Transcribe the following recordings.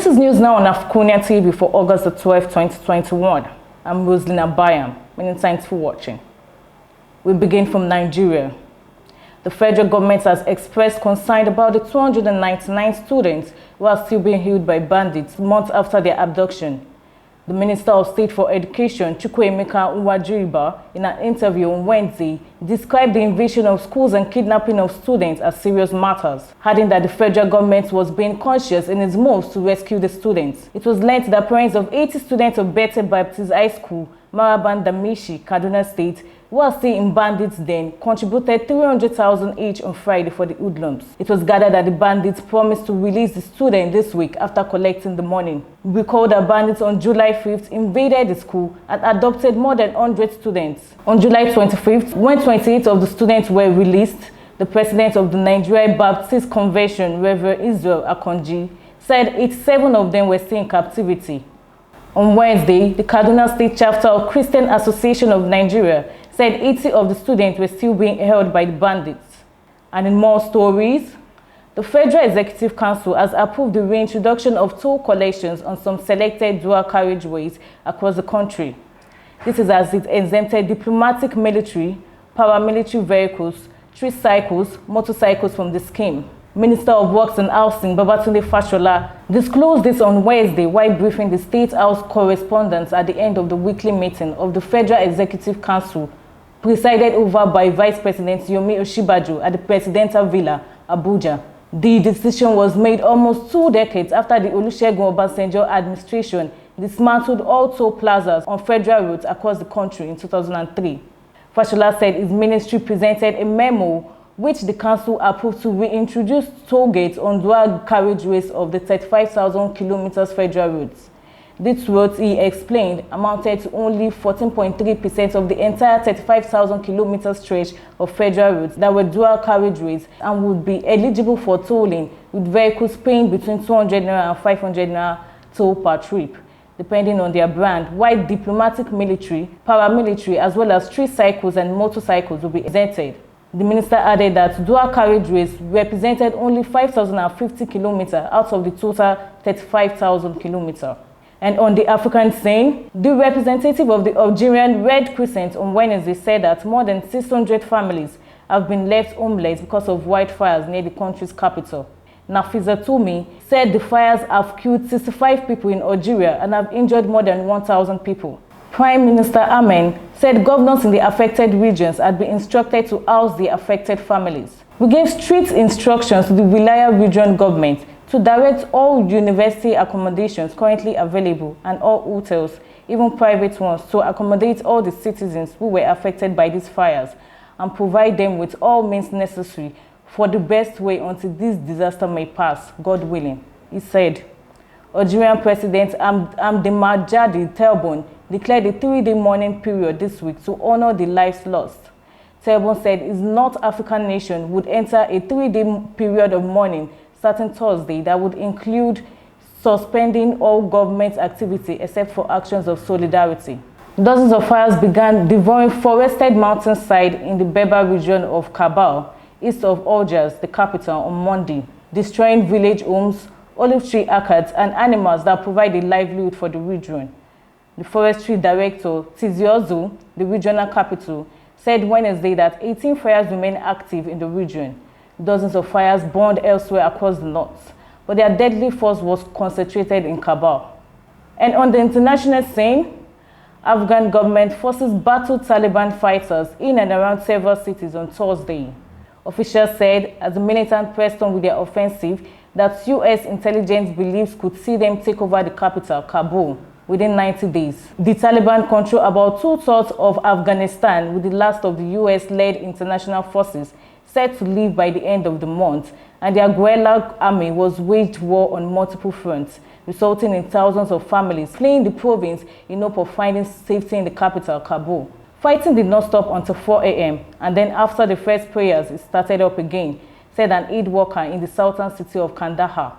This is news now on AFRICUNIA TV for August the 12th, 2021. I'm Roslina Bayam. Many thanks for watching. We begin from Nigeria. The federal government has expressed concern about the 299 students who are still being held by bandits months after their abduction. The Minister of State for Education, Chukwuemeka Nwajiriba, in an interview on Wednesday, described the invasion of schools and kidnapping of students as serious matters, adding that the federal government was being conscious in its moves to rescue the students. It was learned that parents of 80 students of Bethel Baptist High School, Maraban Damishi, Kaduna State, who are still in bandits' den, contributed 300,000 each on Friday for the hoodlums. It was gathered that the bandits promised to release the students this week after collecting the money. We recall that bandits on July 5th invaded the school and adopted more than 100 students. On July 25th, when 28 of the students were released, the president of the Nigerian Baptist Convention, Reverend Israel Akonji, said 87 of them were still in captivity. On Wednesday, the Kaduna State chapter of Christian Association of Nigeria said 80 of the students were still being held by the bandits. And in more stories, the Federal Executive Council has approved the reintroduction of toll collections on some selected dual carriageways across the country. This is as it exempted diplomatic, military, paramilitary vehicles, tricycles, motorcycles from the scheme. Minister of Works and Housing, Babatunde Fashola, disclosed this on Wednesday while briefing the State House correspondents at the end of the weekly meeting of the Federal Executive Council, presided over by Vice President Yomi Osinbajo at the Presidential Villa, Abuja. The decision was made almost 2 decades after the Olusegun Obasanjo administration dismantled all toll plazas on federal roads across the country in 2003. Fashola said his ministry presented a memo which the council approved to reintroduce toll gates on dual carriageways of the 35,000 kilometers federal roads. These roads, he explained, amounted to only 14.3% of the entire 35,000 kilometer stretch of federal roads that were dual carriageways and would be eligible for tolling, with vehicles paying between 200 naira and 500 naira toll per trip, depending on their brand, while diplomatic, military, paramilitary, as well as tricycles and motorcycles will be exempted. The minister added that dual carriageways represented only 5,050 kilometers out of the total 35,000 kilometers. And on the African scene, the representative of the Algerian Red Crescent on Wednesday said that more than 600 families have been left homeless because of wildfires near the country's capital. Nafiza Toumi said the fires have killed 65 people in Algeria and have injured more than 1,000 people. Prime Minister Amen said governors in the affected regions had been instructed to house the affected families. We gave strict instructions to the Wilaya region government to direct all university accommodations currently available and all hotels, even private ones, to accommodate all the citizens who were affected by these fires and provide them with all means necessary for the best way until this disaster may pass, God willing, he said. Algerian President Abdelmadjid Tebboune declared a 3-day mourning period this week to honor the lives lost. Tebboune said his North African nation would enter a 3-day period of mourning starting Thursday that would include suspending all government activity except for actions of solidarity. Dozens of fires began devouring forested mountainside in the Berber region of Kabul, east of Algiers, the capital, on Monday, destroying village homes, olive tree orchards, and animals that provide a livelihood for the region. The forestry director, Tiziozu, the regional capital, said Wednesday that 18 fires remain active in the region. Dozens of fires burned elsewhere across the north, but their deadly force was concentrated in Kabul. And on the international scene, Afghan government forces battled Taliban fighters in and around several cities on Thursday. Officials said as the militant pressed on with their offensive that U.S. intelligence believes could see them take over the capital, Kabul, within 90 days. The Taliban control about 2/3 of Afghanistan, with the last of the U.S.-led international forces set to leave by the end of the month, and their guerrilla army was waged war on multiple fronts, resulting in thousands of families fleeing the province in hope of finding safety in the capital, Kabul. Fighting did not stop until 4 a.m., and then after the first prayers, it started up again, said an aid worker in the southern city of Kandahar.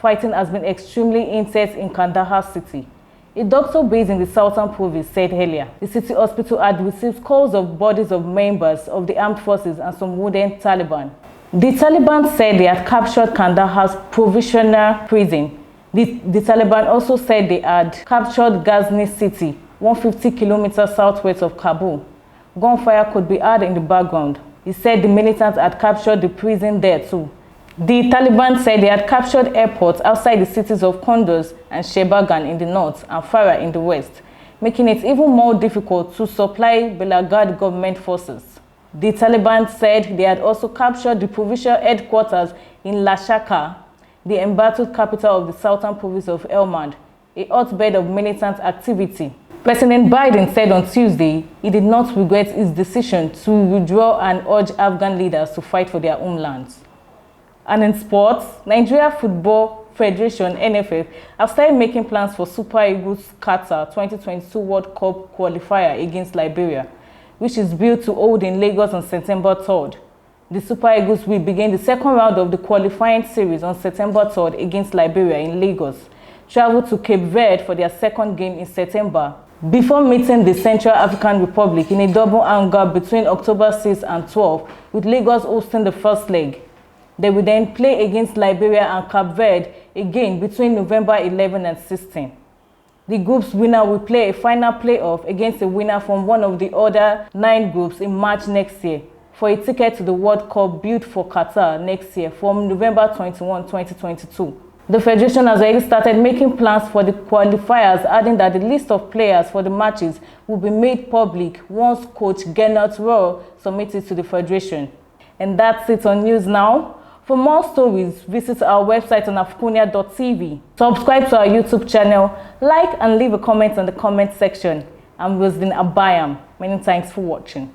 Fighting has been extremely intense in Kandahar city. A doctor based in the southern province said earlier the city hospital had received calls of bodies of members of the armed forces and some wounded Taliban. The Taliban said they had captured Kandahar's provisional prison The Taliban also said they had captured Ghazni city, 150 kilometers southwest of Kabul. Gunfire could be heard in the background. He said the militants had captured the prison there too. The Taliban said they had captured airports outside the cities of Kunduz and Shebagan in the north and Farah in the west, making it even more difficult to supply Belagard government forces. The Taliban said they had also captured the provincial headquarters in Lashakar, the embattled capital of the southern province of Helmand, a hotbed of militant activity. President Biden said on Tuesday he did not regret his decision to withdraw and urge Afghan leaders to fight for their homelands. And in sports, Nigeria Football Federation (NFF) have started making plans for Super Eagles Qatar 2022 World Cup qualifier against Liberia, which is built to hold in Lagos on September 3rd. The Super Eagles will begin the second round of the qualifying series on September 3rd against Liberia in Lagos, travel to Cape Verde for their second game in September, before meeting the Central African Republic in a double hangar between October 6 and 12, with Lagos hosting the first leg. They will then play against Liberia and Cape Verde again between November 11 and 16. The group's winner will play a final playoff against a winner from one of the other 9 groups in March next year for a ticket to the World Cup built for Qatar next year from November 21, 2022. The Federation has already started making plans for the qualifiers, adding that the list of players for the matches will be made public once coach Gernot Roher submits it to the Federation. And that's it on News Now. For more stories, visit our website on AFRICUNIA.tv. Subscribe to our YouTube channel, like and leave a comment on the comment section. I'm Roslyn Abayam. Many thanks for watching.